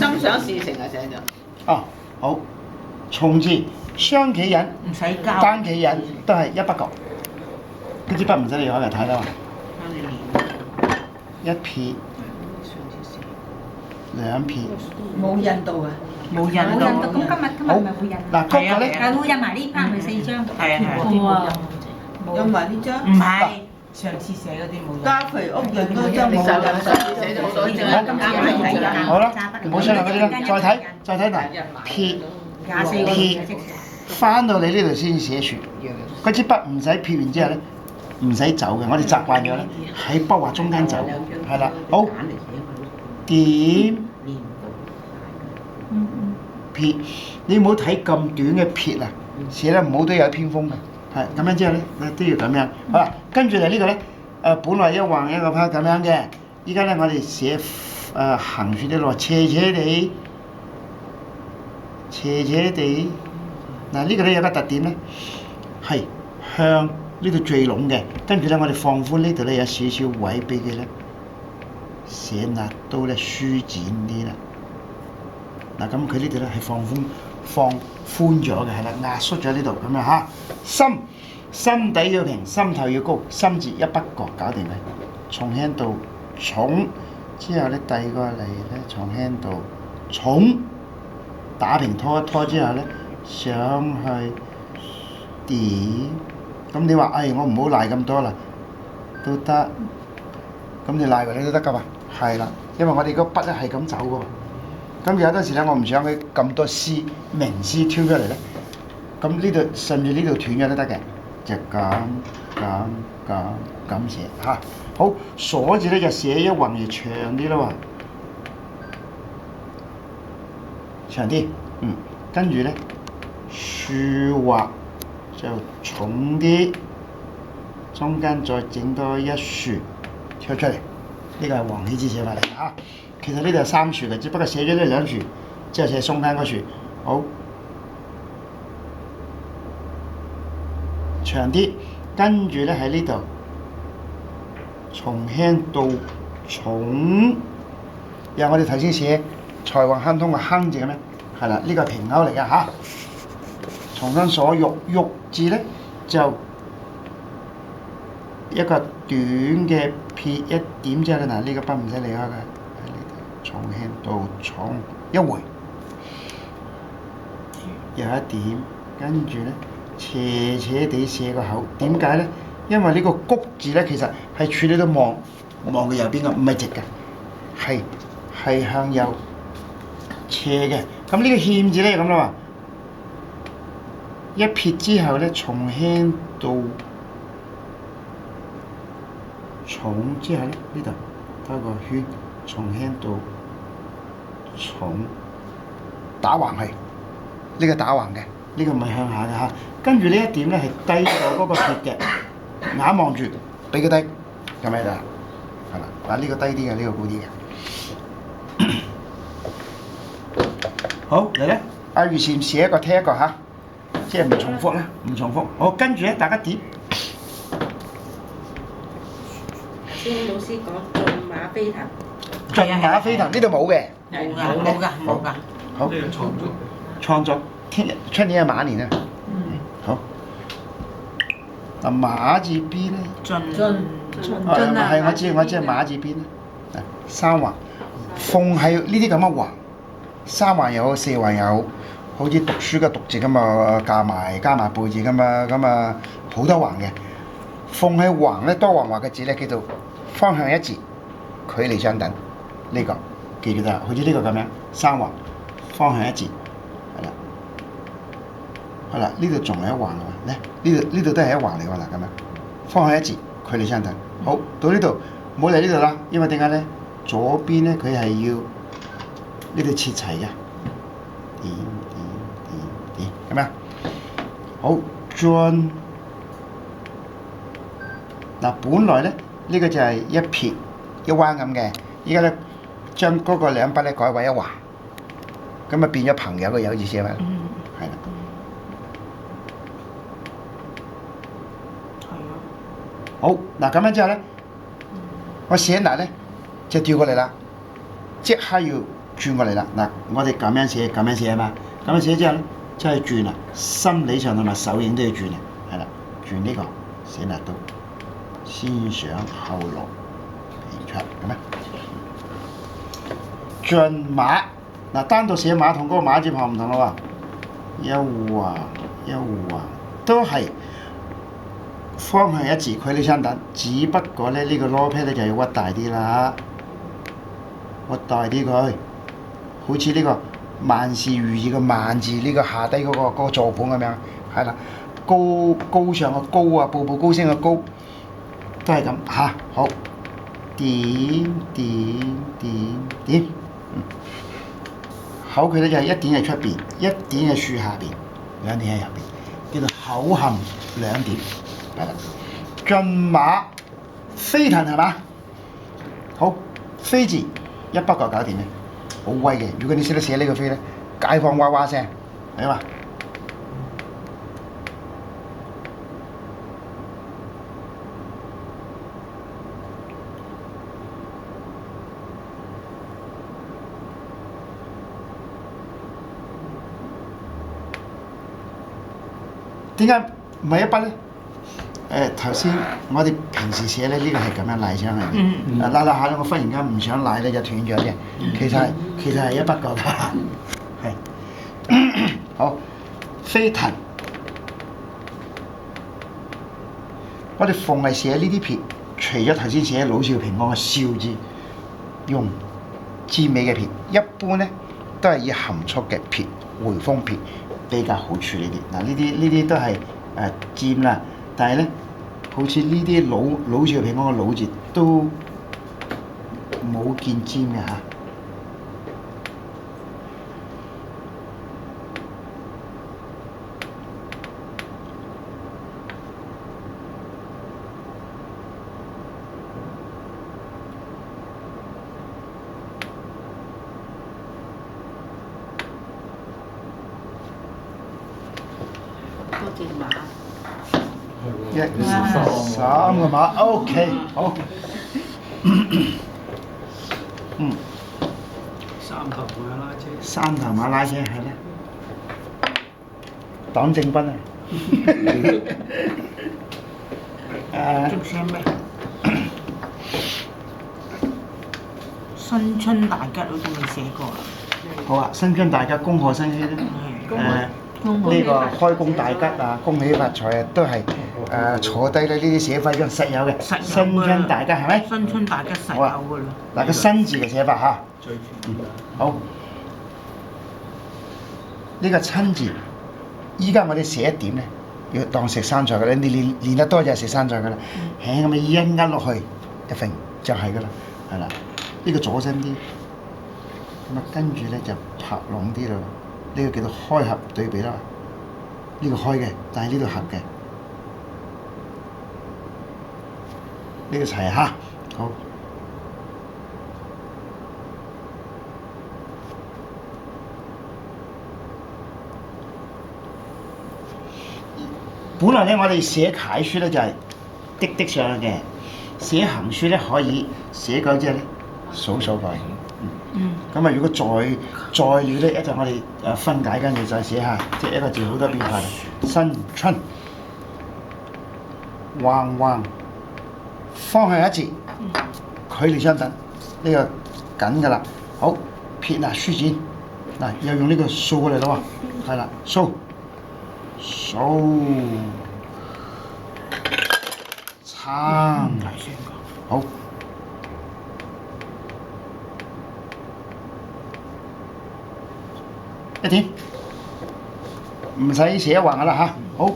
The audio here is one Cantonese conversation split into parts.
心想事成啊，寫咗。哦，好，從字雙企人、唔使交。單企人都係一筆過。嗰支筆唔使你開嚟睇啦嘛。一撇、兩撇。冇印度啊！冇印冇印度，咁今日好咪會印？嗱，嗰個咧係會印埋呢 part 咪4張？係啊係啊哇！印埋呢張，唔係上次寫嗰啲冇印。家肥屋印嗰張冇印。寫咗好多張。好啦，唔好上嚟嗰啲啦，再睇嗱，撇24個撇，翻到你呢度先寫全。嗰支筆唔使撇完之後咧，唔使走嘅，我哋習慣咗咧喺筆畫中間走，係啦，好點撇，你唔好睇咁短嘅撇啊，寫得唔好都有偏鋒嘅，係咁樣之後咧，你都要咁樣。好啦，跟住嚟呢個咧，本來一橫一個拍咁樣嘅，依家咧我哋寫行住啲路，斜斜地，斜斜地。嗱呢個咧有個特點咧，係向呢度聚攏嘅，跟住咧我哋放寬呢度咧有少少位俾佢咧寫捺刀咧舒展啲啦。嗱咁佢呢度咧係放寬咗嘅，係啦，壓縮咗呢度咁樣嚇。心底要平，心頭要高，心字一筆過搞掂佢。從輕到重之後咧遞過嚟咧，從輕到重打平拖一拖之後咧上去點。咁你話我唔好賴咁多啦，都得。咁你賴過你都得㗎嘛？係啦，因為我哋個筆咧係咁走㗎喎。咁有陣時咧，我唔想佢咁多絲明絲挑出嚟咧，咁呢度甚至呢度斷咗都得嘅，就咁寫嚇。好，鎖字咧就寫一橫而長啲咯喎，長啲，跟住咧豎畫就重啲，中間再整多一豎挑出嚟，呢個係黃喜之寫法嚟嚇。其實呢度係3豎嘅，只不過寫咗呢2豎，之後寫中間嗰豎。好，長啲，跟住咧喺呢度從輕到重，因為我哋頭先寫財運亨通嘅亨字嘅咩？係啦，呢個係平口嚟嘅嚇。重新鎖玉，玉字咧就一個短嘅撇一點之後咧，嗱呢個筆唔使離開嘅。從輕到重一回，有一點，跟住咧斜斜地寫個口。點解咧？因為呢個谷字咧，其實係處理到望嘅右邊嘅，唔係直嘅，係向右斜嘅。咁呢個欠字咧就咁啦嘛，一撇之後咧，從輕到重之後咧，呢度多個圈。從輕到重打橫去，呢個打橫嘅，呢個唔係向下嘅嚇。跟住呢一點咧係低過嗰個撇嘅，眼望住，俾佢低，係咪啦？係啦，嗱呢個低啲嘅，呢個高啲嘅。好嚟咧，阿月善寫一個聽一個嚇，即係唔重複啦，唔重複。好，跟住咧大家點？先老師講駿馬飛騰。駿馬飛騰呢度冇嘅，冇㗎。好，創作出年係馬年啊。好。嗱馬字邊咧？進係我知馬字邊咧。三橫，逢係呢啲咁嘅橫，三橫又好，四橫又好，好似讀書嘅讀字咁啊，加埋背字咁啊，好多橫嘅。逢係橫咧，多橫畫嘅字咧，叫做方向一致，距離相等。呢個記住得啦，好似呢個咁樣，三橫方向一致，係啦，好啦，呢度仲係一橫啊，咧呢度都係一橫嚟㗎啦，咁樣方向一致，距離相等。好，到呢度唔好嚟呢度啦，因為點解咧？左邊咧佢係要呢度切齊嘅，點咁樣。好，進嗱，本來咧呢個就係一撇一彎咁嘅，依家咧。將嗰個兩筆咧改為一橫，咁啊變咗朋友嘅友字寫法，係啦。好，嗱咁樣之後咧，我寫捺咧就調過嚟啦，即刻要轉過嚟啦。嗱，我哋咁樣寫嘛，咁樣寫之後咧，即係轉啦。心理上同埋手影都要轉啊，係啦，轉呢個寫納刀，先上後落，平出咁啊。進馬嗱，單獨寫馬同嗰個馬字旁唔同咯喎，一橫一橫都係方向一致，距離相等，只不過咧呢個攞撇咧就要屈大啲啦，屈大啲佢，好似呢個萬事如意嘅萬字呢個下低嗰個座盤咁樣，係啦，高上嘅高啊，步步高升嘅高，都係咁嚇，好點點點點。口佢咧就係一點喺出邊，一點喺樹下邊，兩點喺入邊，叫做口含兩點，係啦。進馬飛騰係嘛？好，飛字一筆就搞掂嘅，好威嘅。如果你識得寫呢個飛咧，街坊哇哇聲，係嘛？點解唔係一筆咧？頭先我哋平時寫咧，呢個係咁樣賴上去嘅。賴下咧，我忽然間唔想賴咧，就斷咗嘅。其實係一筆過㗎，係。好，飛騰。我哋逢係寫呢啲撇，除咗頭先寫老少平安嘅少字，用尖尾嘅撇，一般咧都係以含蓄嘅撇、回風撇比較好處理啲。嗱，呢啲都係尖啦，但係咧，好似呢啲老少平安嘅老字都冇見尖嘅嚇。多隻馬，三個馬 ，OK， 好。三頭馬拉車係啦，黨政軍啊。仲寫咩？新春大吉我都未寫過啦。好啊，新春大吉，恭賀新禧咧。呢個開工大吉啊，恭喜發財啊，都係坐低咧，呢啲寫法都實有嘅。新春大吉係咪？新春大吉實有㗎啦。嗱，個新字嘅寫法嚇。好。呢個親字，依家我哋寫一點咧，要當食生菜嘅咧。你練得多就係食生菜嘅啦。輕咁樣一壓落去，一揈就係嘅啦，係啦。呢個左身啲，咁啊跟住咧就拍攏啲咯。呢個叫做開合對比啦。呢個開嘅，但係呢度合嘅。呢個齊嚇，好。本來咧，我哋寫楷書咧就係滴上去嘅，寫行書咧可以寫夠之後咧數佢。咁啊，如果再料咧，一陣我哋分解跟住再寫下，即係一個字好多變化。新春，橫橫，方向一致，距離相等，呢個緊㗎啦。好，撇嗱書展，嗱又用呢個掃過嚟咯喎，係啦，掃。撐，好，一點，唔使寫橫㗎啦嚇。好，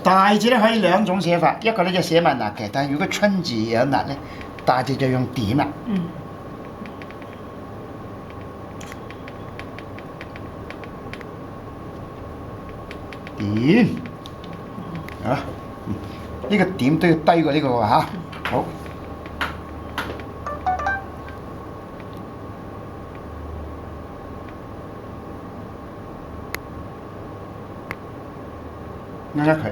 大字咧可以兩種寫法，一個咧就寫埋捺嘅，但係如果春字有捺咧，大字就用點啦。點啊？呢個點都要低過呢個喎嚇。好，啱佢。